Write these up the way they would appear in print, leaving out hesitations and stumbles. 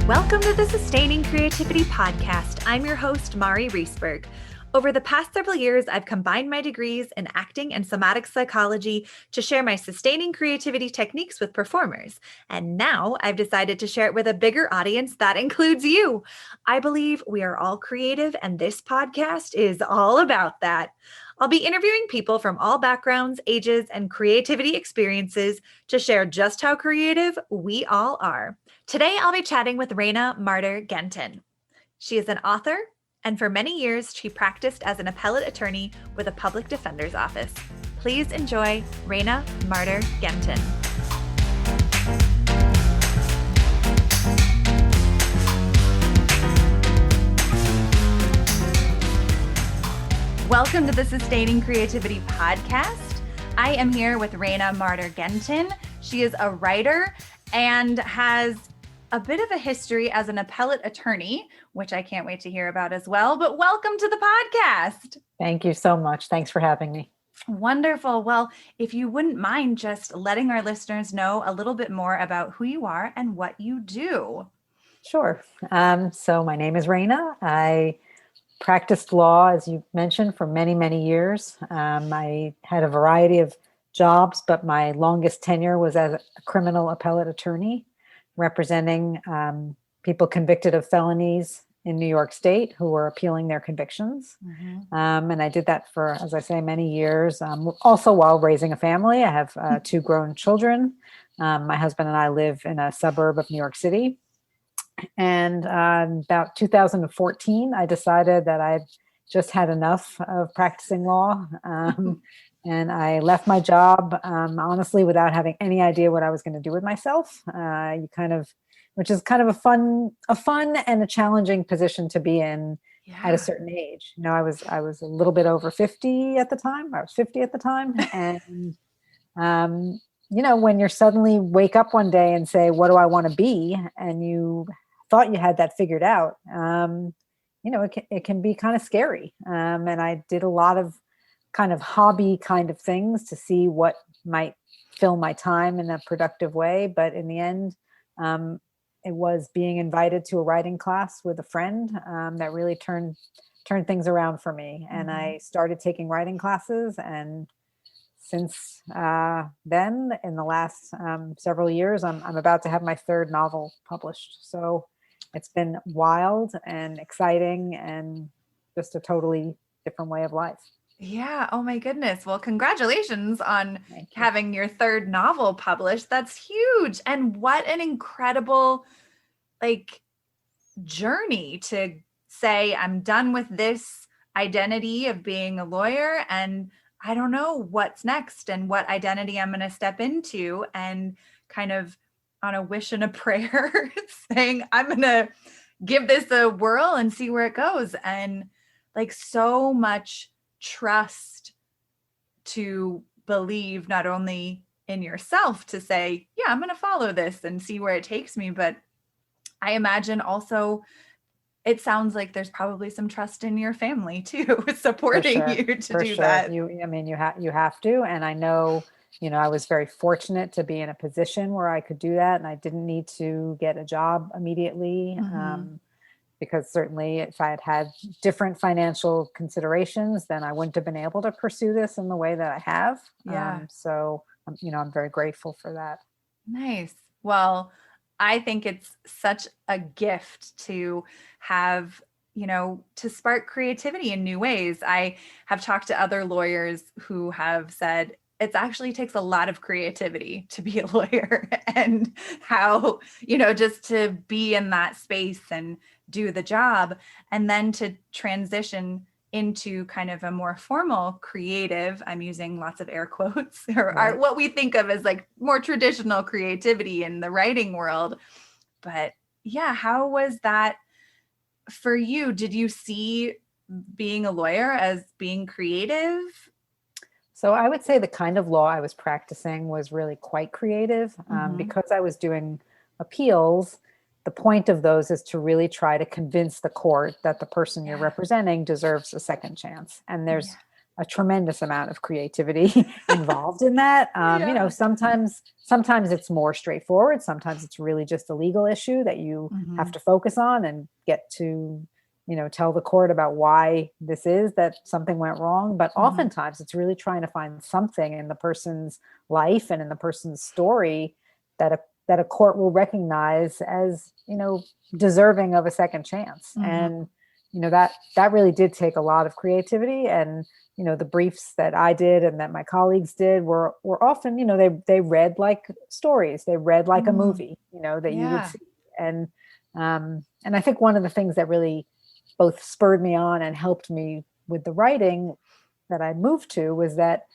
Welcome to the Sustaining Creativity Podcast. I'm your host, Mari Reisberg. Over the past several years, I've combined my degrees in acting and somatic psychology to share my sustaining creativity techniques with performers. And now I've decided to share it with a bigger audience that includes you. I believe we are all creative, and this podcast is all about that. I'll be interviewing people from all backgrounds, ages, and creativity experiences to share just how creative we all are. Today, I'll be chatting with Reyna Marder Gentin. She is an author, and for many years, she practiced as an appellate attorney with a public defender's office. Please enjoy Reyna Marder Gentin. Welcome to the Sustaining Creativity Podcast. I am here with Reyna Marder Gentin. She is a writer and has a bit of a history as an appellate attorney, which I can't wait to hear about as well. But welcome to the podcast. Thank you so much. Thanks for having me. Wonderful. Well, if you wouldn't mind just letting our listeners know a little bit more about who you are and what you do. Sure. So my name is Reyna. I practiced law, as you mentioned, for many, many years. I had a variety of jobs, but my longest tenure was as a criminal appellate attorney, representing people convicted of felonies in New York State who were appealing their convictions. Mm-hmm. And I did that for, as I say, many years. Also while raising a family. I have 2 grown children. My husband and I live in a suburb of New York City. And about 2014, I decided that I'd just had enough of practicing law. And I left my job, honestly, without having any idea what I was going to do with myself. Which is kind of a fun and a challenging position to be in at a certain age. You know, I was a little bit over 50 at the time. I was 50 at the time. And, you know, when you suddenly wake up one day and say, what do I want to be? And you thought you had that figured out, you know, it can be kind of scary. And I did a lot of kind of hobby kind of things to see what might fill my time in a productive way. But in the end, it was being invited to a writing class with a friend that really turned things around for me. Mm-hmm. And I started taking writing classes. And since then, in the last several years, I'm about to have my 3rd novel published. So it's been wild and exciting and just a totally different way of life. Yeah. Oh my goodness. Well, congratulations on having your 3rd novel published. That's huge. And what an incredible, journey to say, I'm done with this identity of being a lawyer and I don't know what's next and what identity I'm going to step into, and kind of on a wish and a prayer saying, I'm going to give this a whirl and see where it goes. And so much trust to believe not only in yourself to say, yeah, I'm going to follow this and see where it takes me. But I imagine also it sounds like there's probably some trust in your family too, supporting you to do that. You have to. And I know, you know, I was very fortunate to be in a position where I could do that. And I didn't need to get a job immediately. Mm-hmm. Because certainly if I had had different financial considerations, then I wouldn't have been able to pursue this in the way that I have. Yeah. So, you know, I'm very grateful for that. Nice. Well, I think it's such a gift to have, you know, to spark creativity in new ways. I have talked to other lawyers who have said it actually takes a lot of creativity to be a lawyer, and how, you know, just to be in that space and do the job, and then to transition into kind of a more formal creative, I'm using lots of air quotes, or what we think of as more traditional creativity in the writing world. But yeah, how was that for you? Did you see being a lawyer as being creative? So I would say the kind of law I was practicing was really quite creative, because I was doing appeals. The point of those is to really try to convince the court that the person you're representing deserves a second chance. And there's a tremendous amount of creativity involved in that. You know, sometimes it's more straightforward. Sometimes it's really just a legal issue that you have to focus on and get to, you know, tell the court about why this is that something went wrong. But oftentimes it's really trying to find something in the person's life and in the person's story that a court will recognize as, you know, deserving of a second chance. And, you know, that really did take a lot of creativity. And, you know, the briefs that I did and that my colleagues did were often, you know, they read like stories. They read like a movie, you know, that you would see. And I think one of the things that really both spurred me on and helped me with the writing that I moved to was that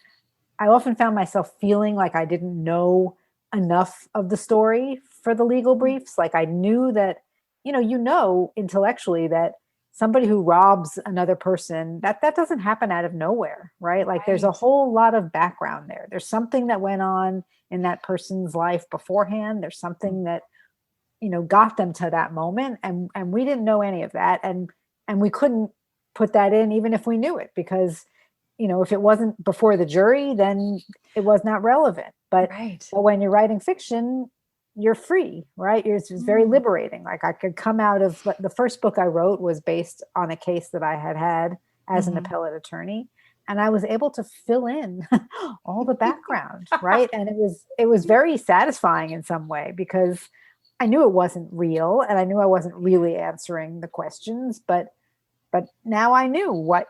I often found myself feeling like I didn't know enough of the story for the legal briefs. Like I knew that, you know, intellectually that somebody who robs another person, that doesn't happen out of nowhere, right? Like there's a whole lot of background there. There's something that went on in that person's life beforehand. There's something that, you know, got them to that moment. And we didn't know any of that. And we couldn't put that in even if we knew it, because, you know, if it wasn't before the jury, then it was not relevant. But when you're writing fiction, you're free, right? It's very liberating. Like I could come out of the first book I wrote was based on a case that I had as an appellate attorney. And I was able to fill in all the background, right? And it was very satisfying in some way, because I knew it wasn't real and I knew I wasn't really answering the questions, but now I knew what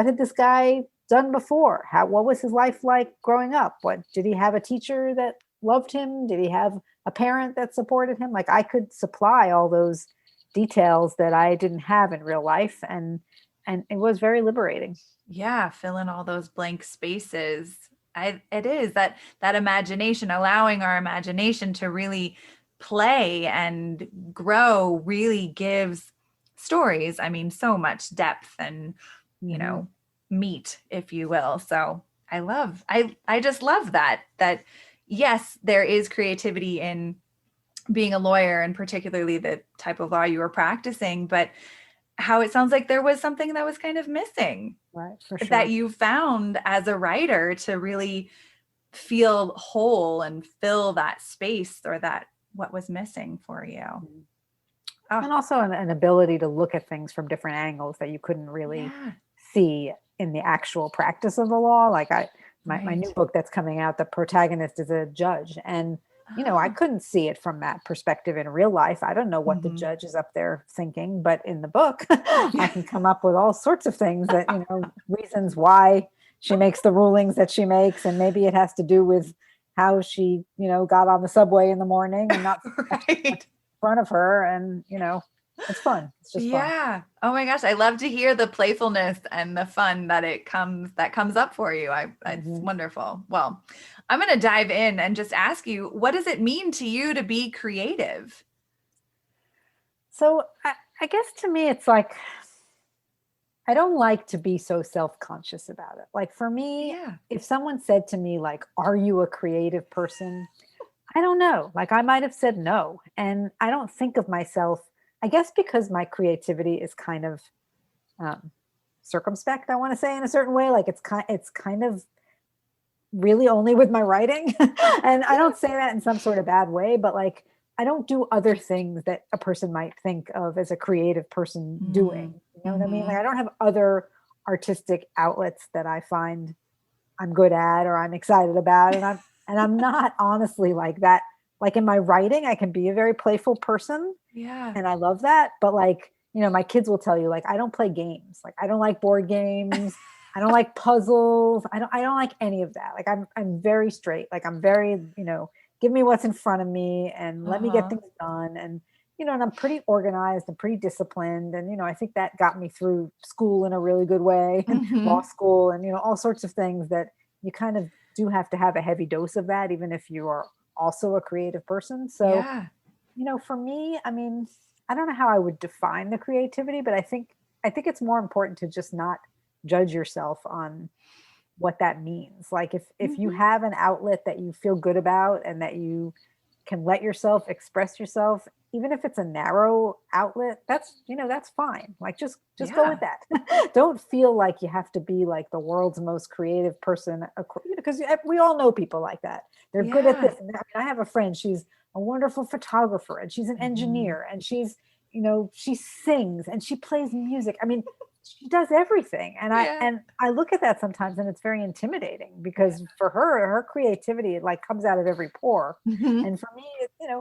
had this guy done before? What was his life like growing up? What did he have a teacher that loved him? Did he have a parent that supported him? Like I could supply all those details that I didn't have in real life. And it was very liberating. Yeah. Fill in all those blank spaces. It is that imagination, allowing our imagination to really play and grow really gives stories, I mean, so much depth and, you know, meat, if you will. So I just love that yes, there is creativity in being a lawyer and particularly the type of law you were practicing, but how it sounds like there was something that was kind of missing, right? For sure. That you found as a writer to really feel whole and fill that space, or that what was missing for you. And also an ability to look at things from different angles that you couldn't really see in the actual practice of the law. Like my new book that's coming out, the protagonist is a judge, and you know, I couldn't see it from that perspective in real life. I don't know what the judge is up there thinking, but in the book, I can come up with all sorts of things that, you know, reasons why she makes the rulings that she makes. And maybe it has to do with how she, you know, got on the subway in the morning and not in front of her. And, you know, it's fun. It's just fun. Oh my gosh. I love to hear the playfulness and the fun that comes up for you. It's wonderful. Well, I'm going to dive in and just ask you, what does it mean to you to be creative? So I guess to me, it's like, I don't like to be so self-conscious about it. Like for me, if someone said to me, like, are you a creative person? I don't know. Like I might've said no. And I don't think of myself, I guess because my creativity is kind of circumspect, I want to say, in a certain way. Like it's kind of really only with my writing. And I don't say that in some sort of bad way, but like, I don't do other things that a person might think of as a creative person doing. You know what I mean? Like I don't have other artistic outlets that I find I'm good at or I'm excited about. And I'm not honestly like that. Like in my writing, I can be a very playful person. Yeah. And I love that. But like, you know, my kids will tell you, like, I don't play games. Like I don't like board games. I don't like puzzles. I don't like any of that. Like I'm very straight. Like I'm very, you know, give me what's in front of me and let me get things done. And, you know, and I'm pretty organized and pretty disciplined. And, you know, I think that got me through school in a really good way, law school and, you know, all sorts of things that you kind of do have to have a heavy dose of that, even if you are also a creative person. So, you know, for me, I mean, I don't know how I would define the creativity, but I think it's more important to just not judge yourself on what that means. Like if you have an outlet that you feel good about and that you can let yourself express yourself even if it's a narrow outlet, that's fine. Like just go with Yeah. that. Don't feel like you have to be like the world's most creative person, because we all know people like that. They're good at Yeah. this. And I have a friend, she's a wonderful photographer, and she's an Mhm. engineer, and she sings and she plays music. I mean, she does everything. And I Yeah. and I look at that sometimes, and it's very intimidating, because for her creativity, it like comes out of every pore. Mhm. And for me,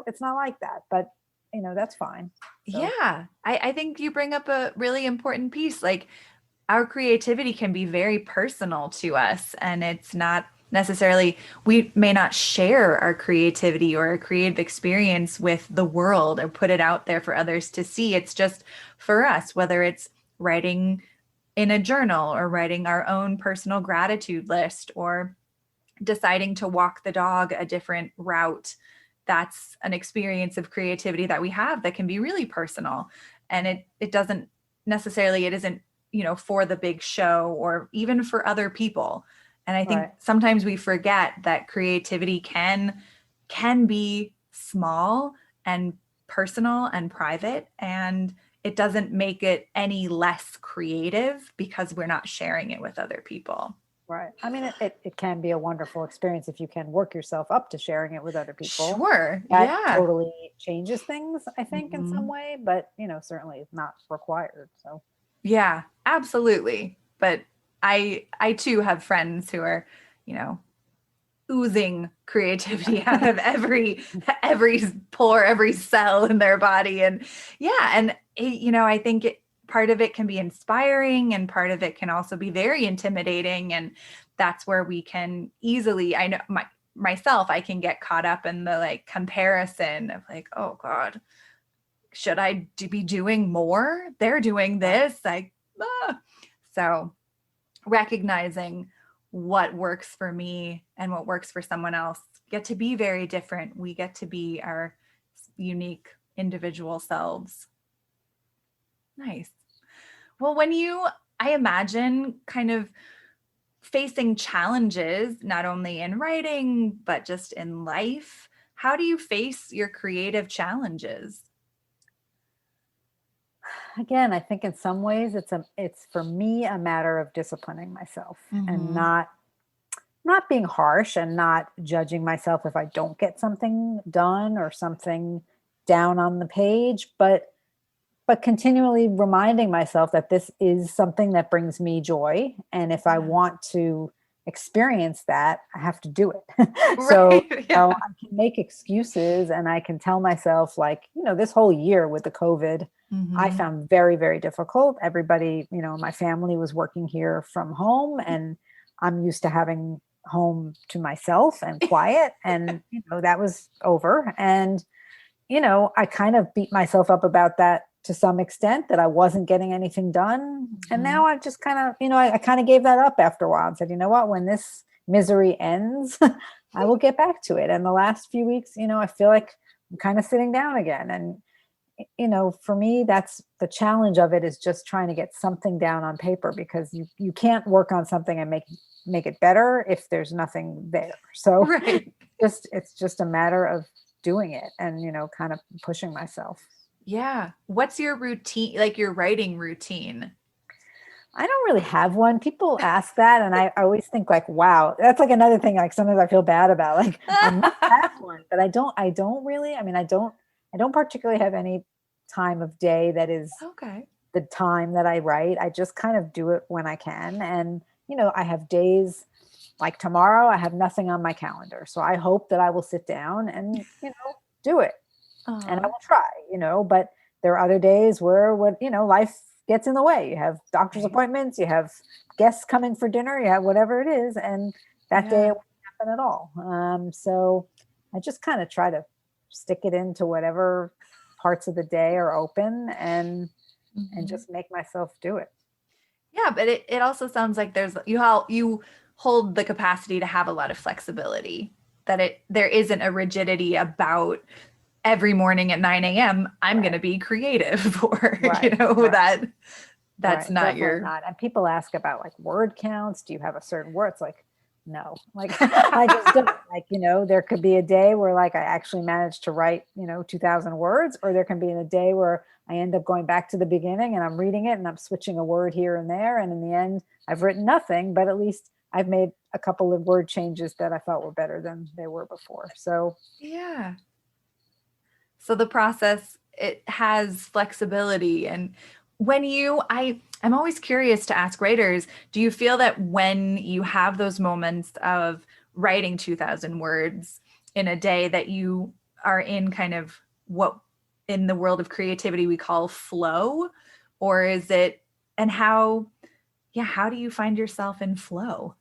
it's not like that, but that's fine. So Yeah. I think you bring up a really important piece. Like our creativity can be very personal to us, and it's not necessarily, we may not share our creativity or our creative experience with the world or put it out there for others to see. It's just for us, whether it's writing in a journal or writing our own personal gratitude list or deciding to walk the dog a different route. That's an experience of creativity that we have that can be really personal. And it doesn't necessarily, it isn't, for the big show or even for other people. And I think right. sometimes we forget that creativity can be small and personal and private, and it doesn't make it any less creative because we're not sharing it with other people. Right. I mean, it can be a wonderful experience if you can work yourself up to sharing it with other people. Sure. That Yeah. totally changes things, I think, in some Mhm. way, but certainly it's not required. So Yeah, absolutely. But I too have friends who are, you know, oozing creativity out of every pore, every cell in their body. And yeah, and I think part of it can be inspiring and part of it can also be very intimidating. And that's where we can easily, I know myself, I can get caught up in the like comparison of like, oh God, should I be doing more? They're doing right. this. So recognizing what works for me and what works for someone else get to be very different. We get to be our unique individual selves. Nice. Well, I imagine kind of facing challenges, not only in writing, but just in life. How do you face your creative challenges? Again, I think in some ways it's for me a matter of disciplining myself, and Mm-hmm. not being harsh, and not judging myself if I don't get something done or something down on the page, but continually reminding myself that this is something that brings me joy. And if I Yeah. want to experience that, I have to do it. So, Right. Yeah. I can make excuses, and I can tell myself, like, this whole year with the COVID, I Mm-hmm. found very, very difficult. Everybody, my family was working here from home, and I'm used to having home to myself and quiet. And, that was over. And I kind of beat myself up about that to some extent, that I wasn't getting anything done. And Mm-hmm. now I just kind of, I kind of gave that up after a while and said, you know what, when this misery ends, I will get back to it. And the last few weeks, I feel like I'm kind of sitting down again. And, for me, that's the challenge of it, is just trying to get something down on paper, because you can't work on something and make it better if there's nothing there. So Right. it's just a matter of doing it, and kind of pushing myself. Yeah. What's your routine, like your writing routine? I don't really have one. People ask that, and I always think like, wow, that's like another thing, like sometimes I feel bad about, like I must have one, but I don't really, I mean, I don't particularly have any time of day that is Okay. the time that I write. I just kind of do it when I can. And I have days like tomorrow, I have nothing on my calendar, so I hope that I will sit down and do it, and I Oh, will try, but there are other days where life gets in the way. You have doctor's right. appointments, you have guests coming for dinner, you have whatever it is, and that day Yeah. it won't happen at all. So I just kind of try to stick it into whatever parts of the day are open, and Mhm. just make myself do it. Yeah, but it also sounds like you hold the capacity to have a lot of flexibility. That there isn't a rigidity about every morning at 9 a.m. I'm going Right, to be creative, or right, right. that's Right, not definitely your. not. And people ask about like word counts. Do you have a certain word? It's like, no, like I just don't. Like, there could be a day where like I actually managed to write, 2000 words, or there can be in a day where I end up going back to the beginning and I'm reading it and I'm switching a word here and there. And in the end, I've written nothing, but at least I've made a couple of word changes that I thought were better than they were before. So yeah. So the process, it has flexibility. And I'm always curious to ask writers, do you feel that when you have those moments of writing 2000 words in a day that you are in kind of what in the world of creativity we call flow, or is it, and how do you find yourself in flow?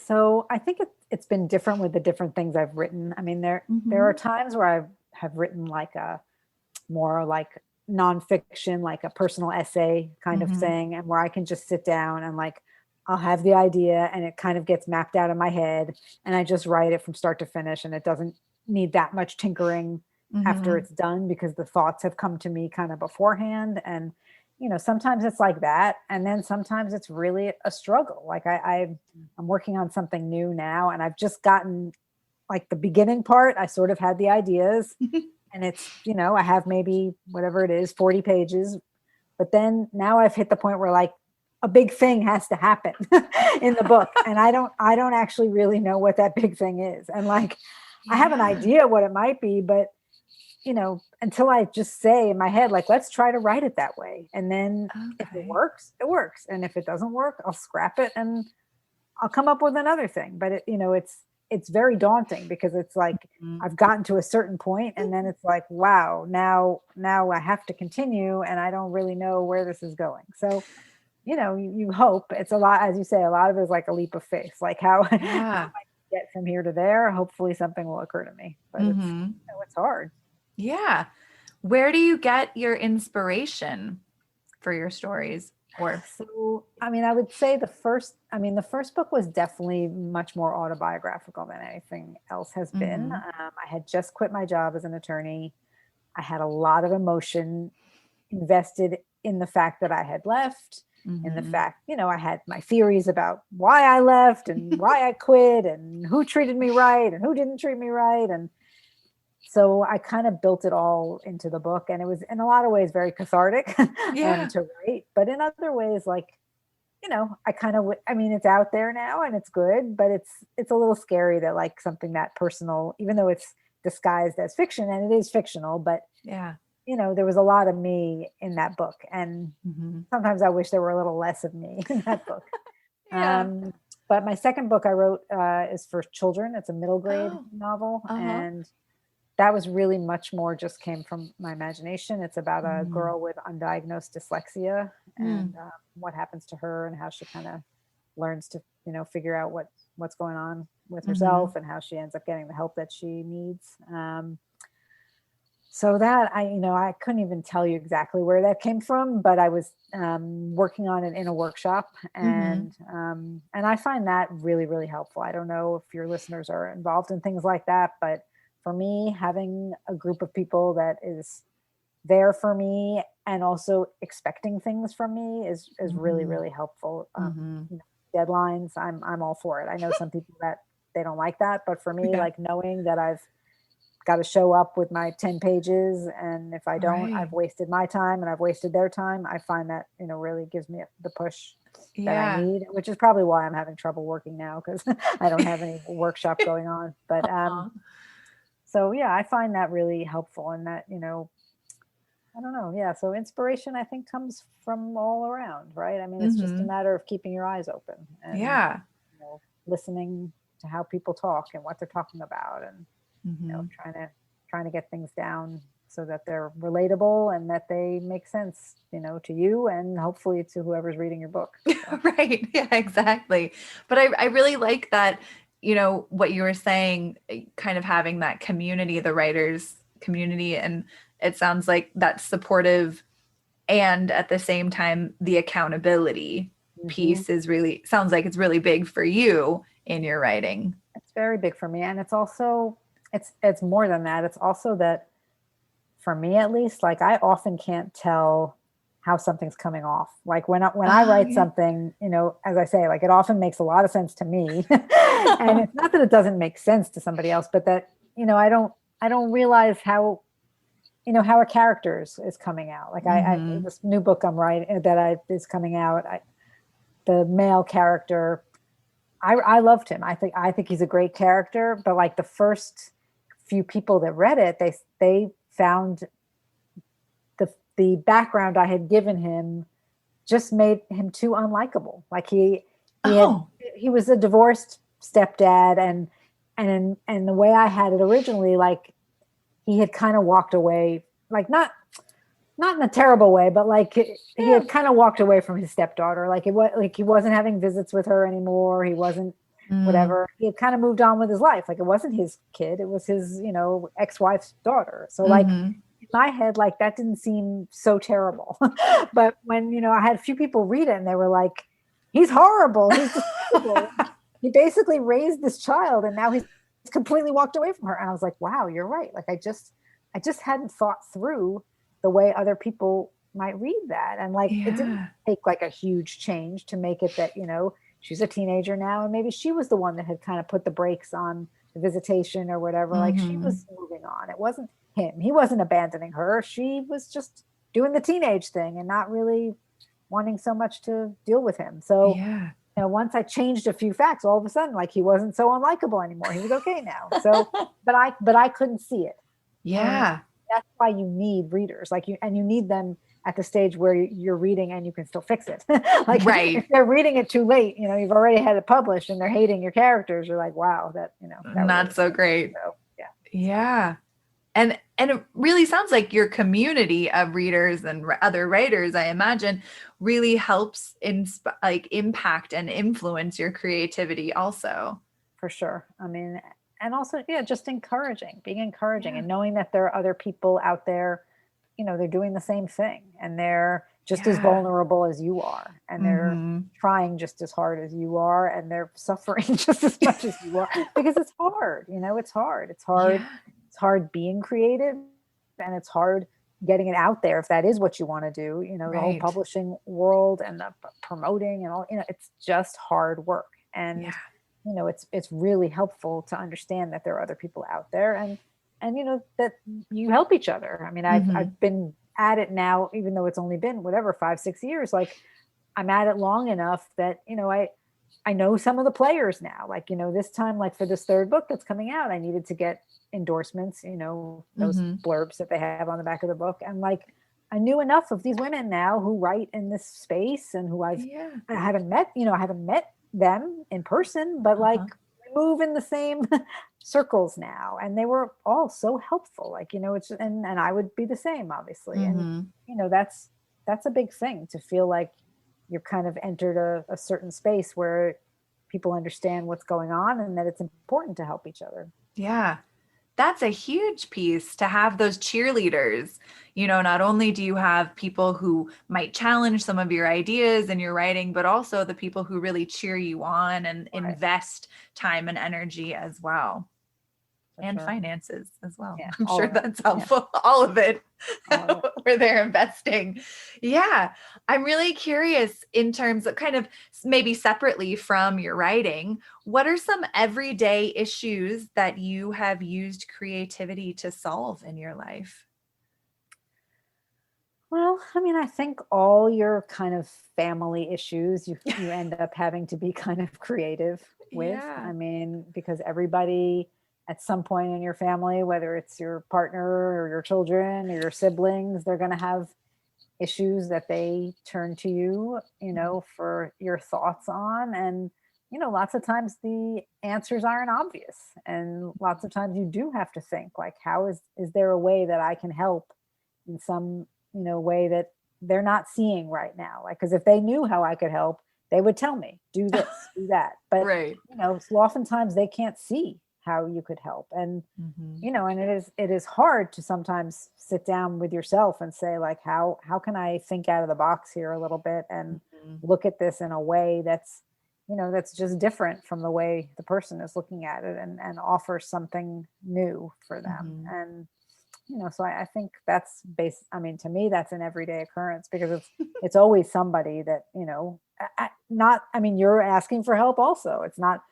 So I think it's been different with the different things I've written. I mean, there are times where I have written like a more like nonfiction, like a personal essay kind of thing, and where I can just sit down and like I'll have the idea and it kind of gets mapped out in my head and I just write it from start to finish, and it doesn't need that much tinkering after it's done because the thoughts have come to me kind of beforehand. And sometimes it's like that, and then sometimes it's really a struggle. Like I'm working on something new now, and I've just gotten like the beginning part. I sort of had the ideas, and it's I have maybe whatever it is, 40 pages, but then now I've hit the point where like a big thing has to happen in the book, and I don't actually really know what that big thing is, and like I have an idea what it might be, but until I just say in my head, like, let's try to write it that way. And then if it works, it works. And if it doesn't work, I'll scrap it and I'll come up with another thing. But it's very daunting because it's like, I've gotten to a certain point and then it's like, wow, now I have to continue and I don't really know where this is going. So, you hope. It's a lot, as you say, a lot of it is like a leap of faith, like how, how I get from here to there. Hopefully something will occur to me, but it's hard. Yeah. Where do you get your inspiration for your stories? So, I mean, I would say the first book was definitely much more autobiographical than anything else has been. I had just quit my job as an attorney. I had a lot of emotion invested in the fact that I had left, in the fact, I had my theories about why I left and why I quit and who treated me right and who didn't treat me right. And so I kind of built it all into the book, and it was in a lot of ways very cathartic to write. But in other ways, like, it's out there now and it's good, but it's a little scary that like something that personal, even though it's disguised as fiction and it is fictional, but there was a lot of me in that book. And sometimes I wish there were a little less of me in that book. But my second book I wrote is for children. It's a middle grade novel. And that was really much more just came from my imagination. It's about a girl with undiagnosed dyslexia and what happens to her and how she kind of learns to, figure out what's going on with herself and how she ends up getting the help that she needs. So that I couldn't even tell you exactly where that came from, but I was working on it in a workshop, and I find that really, really helpful. I don't know if your listeners are involved in things like that, but for me, having a group of people that is there for me and also expecting things from me is really, really helpful. Deadlines, I'm all for it. I know some people that they don't like that, but for me, like knowing that I've got to show up with my 10 pages, and if I don't, I've wasted my time and I've wasted their time. I find that, really gives me the push that I need, which is probably why I'm having trouble working now, because I don't have any workshop going on. But so I find that really helpful, and that, I don't know. Yeah. So inspiration, I think, comes from all around, right? I mean, it's just a matter of keeping your eyes open and listening to how people talk and what they're talking about, and trying to get things down so that they're relatable and that they make sense, to you and hopefully to whoever's reading your book. So. Right. Yeah, exactly. But I really like that, what you were saying, kind of having that community, the writers community, and it sounds like that's supportive, and at the same time, the accountability piece is really, sounds like it's really big for you in your writing. It's very big for me. And it's also, it's more than that. It's also that for me, at least, like I often can't tell how something's coming off. Like when I write something, as I say, like it often makes a lot of sense to me. And it's not that it doesn't make sense to somebody else, but that, I don't realize how a character is coming out. Like this new book I'm writing is coming out. The male character, I loved him. I think he's a great character, but like the first few people that read it, they found the background I had given him just made him too unlikable. Like he was a divorced stepdad, and the way I had it originally, like he had kind of walked away, like not in a terrible way, but like he had kind of walked away from his stepdaughter. Like he wasn't having visits with her anymore. He wasn't whatever. He had kind of moved on with his life. Like it wasn't his kid. It was his, ex-wife's daughter. So like in my head, like that didn't seem so terrible. But when, I had a few people read it and they were like, he's horrible. He's just horrible. He basically raised this child and now he's completely walked away from her. And I was like, wow, you're right. Like I just hadn't thought through the way other people might read that. And like, it didn't take like a huge change to make it that, she's a teenager now. And maybe she was the one that had kind of put the brakes on the visitation or whatever. Like she was moving on. It wasn't him. He wasn't abandoning her. She was just doing the teenage thing and not really wanting so much to deal with him. So, once I changed a few facts, all of a sudden, like he wasn't so unlikable anymore. He was okay now. So, but I couldn't see it. Yeah. That's why you need readers, you need them at the stage where you're reading and you can still fix it. Like if they're reading it too late, you've already had it published and they're hating your characters. You're like, wow, that not really, so great. So, yeah. And it really sounds like your community of readers and other writers, I imagine, really helps impact and influence your creativity also. For sure. I mean, and also, just being encouraging and knowing that there are other people out there, they're doing the same thing and they're just as vulnerable as you are. And they're trying just as hard as you are. And they're suffering just as much as you are because it's hard, it's hard. It's hard. Yeah. It's hard being creative and it's hard getting it out there if that is what you want to do, the whole publishing world and the promoting and all, it's just hard work. And it's really helpful to understand that there are other people out there and that you help each other. I mean, I've been at it now, even though it's only been 5-6 years, like I'm at it long enough that, I know some of the players now, like, this time, like for this third book that's coming out, I needed to get endorsements, those blurbs that they have on the back of the book. And like, I knew enough of these women now who write in this space and who I haven't met, I haven't met them in person, but like we move in the same circles now. And they were all so helpful. Like, it's, and I would be the same, obviously. And, that's a big thing to feel like you're kind of entered a certain space where people understand what's going on and that it's important to help each other. Yeah. That's a huge piece to have those cheerleaders. Not only do you have people who might challenge some of your ideas and your writing, but also the people who really cheer you on and invest time and energy as well. And finances as well. Yeah, I'm sure that's helpful. Yeah. All of it where they're investing. Yeah. I'm really curious in terms of kind of maybe separately from your writing, what are some everyday issues that you have used creativity to solve in your life? Well, I mean, I think all your kind of family issues, you end up having to be kind of creative with. Yeah. I mean, because everybody at some point in your family, whether it's your partner or your children or your siblings, they're going to have issues that they turn to you, for your thoughts on. And, lots of times the answers aren't obvious. And lots of times you do have to think like, how is there a way that I can help in some, way that they're not seeing right now? Like, because if they knew how I could help, they would tell me, do this, do that. But, so oftentimes they can't see how you could help. And, and it is hard to sometimes sit down with yourself and say like, how can I think out of the box here a little bit and look at this in a way that's, that's just different from the way the person is looking at it and offer something new for them. And so I think that's I mean, to me, that's an everyday occurrence, because it's always somebody that, not, I mean, you're asking for help also. It's not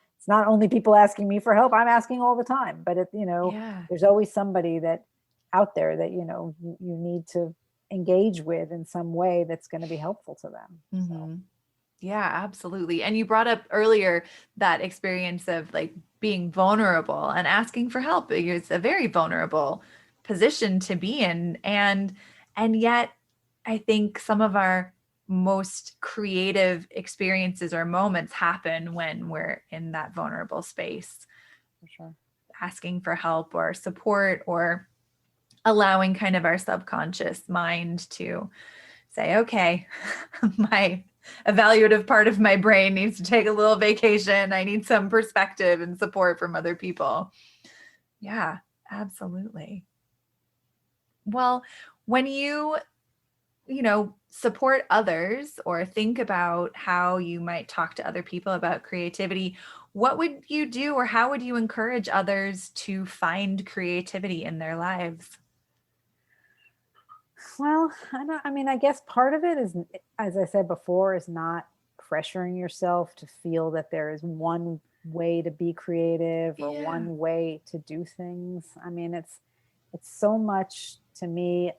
only people asking me for help. I'm asking all the time, but Yeah. there's always somebody that out there that, you need to engage with in some way that's going to be helpful to them. So. Mm-hmm. Yeah, absolutely. And you brought up earlier that experience of like being vulnerable and asking for help. It's a very vulnerable position to be in. And yet I think some of our most creative experiences or moments happen when we're in that vulnerable space, For sure. asking for help or support, or allowing kind of our subconscious mind to say, okay, my evaluative part of my brain needs to take a little vacation. I need some perspective and support from other people. Yeah, absolutely. Well, when support others or think about how you might talk to other people about creativity, what would you do, or how would you encourage others to find creativity in their lives? Well, I mean, I guess part of it is, as I said before, is not pressuring yourself to feel that there is one way to be creative or Yeah. one way to do things. I mean, it's so much, to me,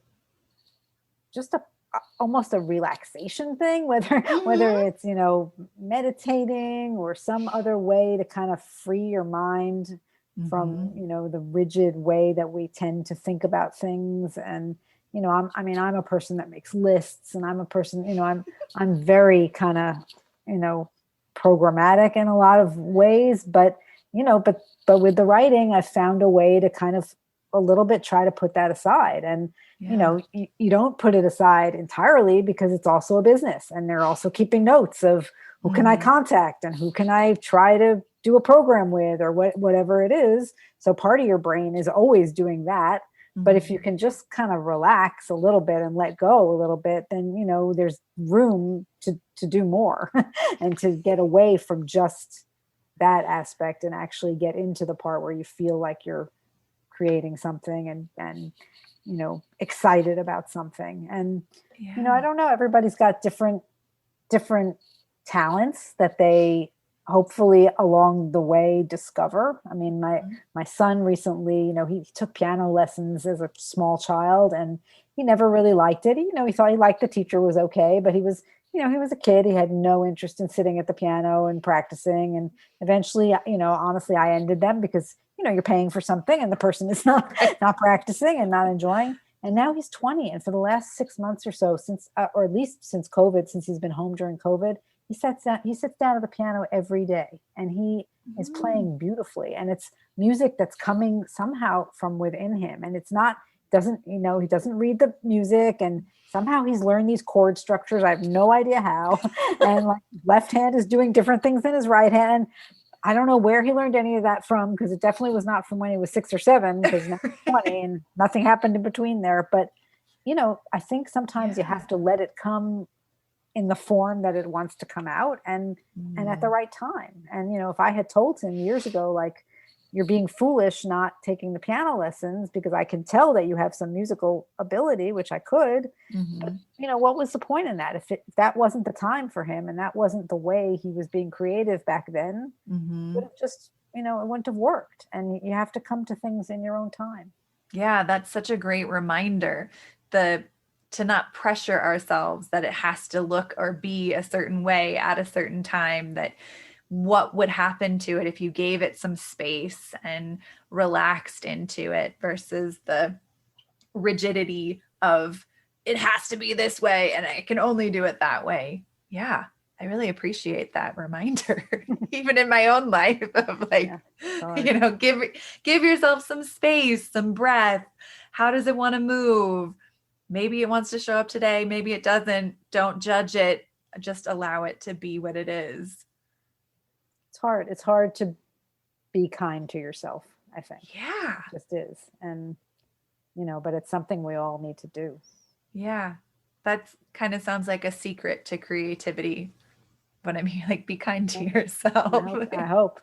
just almost a relaxation thing, whether Mm-hmm. it's, meditating or some other way to kind of free your mind Mm-hmm. from, the rigid way that we tend to think about things. And, I mean, I'm a person that makes lists, and I'm a person, I'm very kind of, you know programmatic in a lot of ways, but, but with the writing, I've found a way to kind of a little bit try to put that aside. And, Yeah. you don't put it aside entirely, because it's also a business, and they're also keeping notes of who can I Mm-hmm. contact and who can I try to do a program with, or whatever it is. So part of your brain is always doing that. But if Mm-hmm. you can just kind of relax a little bit and let go a little bit, then, there's room to do more and to get away from just that aspect, and actually get into the part where you feel like you're creating something, and excited about something. And, I Yeah. don't know, everybody's got different talents that they hopefully along the way discover. I mean, my son recently, he took piano lessons as a small child, and he never really liked it. He thought he liked the teacher was okay, but he was a kid. He had no interest in sitting at the piano and practicing. And eventually, honestly, I ended them, because, you're paying for something and the person is not practicing and not enjoying. And now he's 20. And for the last 6 months or so, since, or at least since COVID, since he's been home during COVID, he sits down at the piano every day, and he is Mm-hmm. playing beautifully. And it's music that's coming somehow from within him. And it's not, doesn't, he doesn't read the music, and somehow he's learned these chord structures. I have no idea how. And like, left hand is doing different things than his right hand. I don't know where he learned any of that from, because it definitely was not from when he was 6 or 7, because now he's 20 and nothing happened in between there. But, I think sometimes you Yeah. have to let it come in the form that it wants to come out, and at the Mm. right time. And, if I had told him years ago, like, you're being foolish not taking the piano lessons, because I can tell that you have some musical ability, which I could, but, Mm-hmm. what was the point in that? If that wasn't the time for him, and that wasn't the way he was being creative back then, Mm-hmm. would have just, it wouldn't have worked. And you have to come to things in your own time. Yeah, that's such a great reminder. The To not pressure ourselves that it has to look or be a certain way at a certain time, that what would happen to it if you gave it some space and relaxed into it, versus the rigidity of it has to be this way and I can only do it that way. Yeah, I really appreciate that reminder, even in my own life of Yeah, like, it's hard. give yourself some space, some breath. How does it want to move? Maybe it wants to show up today, maybe it doesn't. Don't judge it. Just allow it to be what it is. It's hard to be kind to yourself, I think. Yeah. It just is. And, but it's something we all need to do. Yeah. That kind of sounds like a secret to creativity. But I mean, like, be kind to Yeah, yourself. I hope.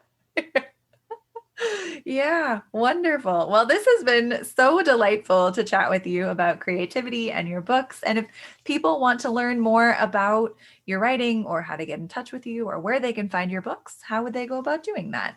Yeah, wonderful. Well, this has been so delightful to chat with you about creativity and your books. And if people want to learn more about your writing or how to get in touch with you or where they can find your books, how would they go about doing that?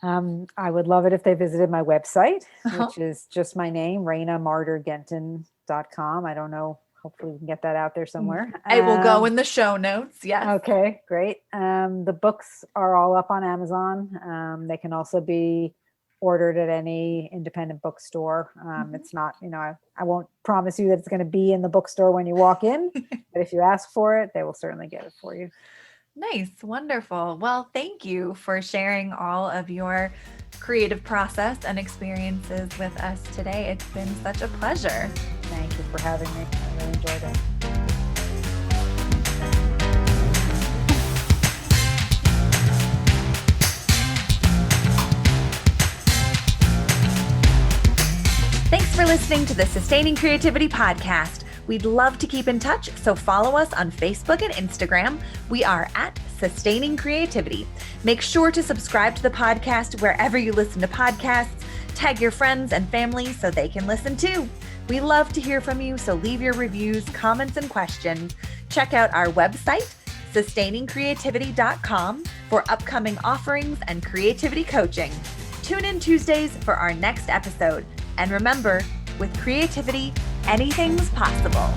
I would love it if they visited my website, Uh-huh. which is just my name, ReynaMarderGentin.com. I don't know. Hopefully we can get that out there somewhere. It will go in the show notes. Yes. Okay, great. The books are all up on Amazon. They can also be ordered at any independent bookstore. It's not, I won't promise you that it's going to be in the bookstore when you walk in, but if you ask for it, they will certainly get it for you. Nice. Wonderful. Well, thank you for sharing all of your creative process and experiences with us today. It's been such a pleasure. Thank you for having me. I really enjoyed it. Thanks for listening to the Sustaining Creativity Podcast. We'd love to keep in touch, so follow us on Facebook and Instagram. We are at Sustaining Creativity. Make sure to subscribe to the podcast wherever you listen to podcasts. Tag your friends and family so they can listen too. We love to hear from you, so leave your reviews, comments, and questions. Check out our website, sustainingcreativity.com, for upcoming offerings and creativity coaching. Tune in Tuesdays for our next episode. And remember, with creativity, anything's possible.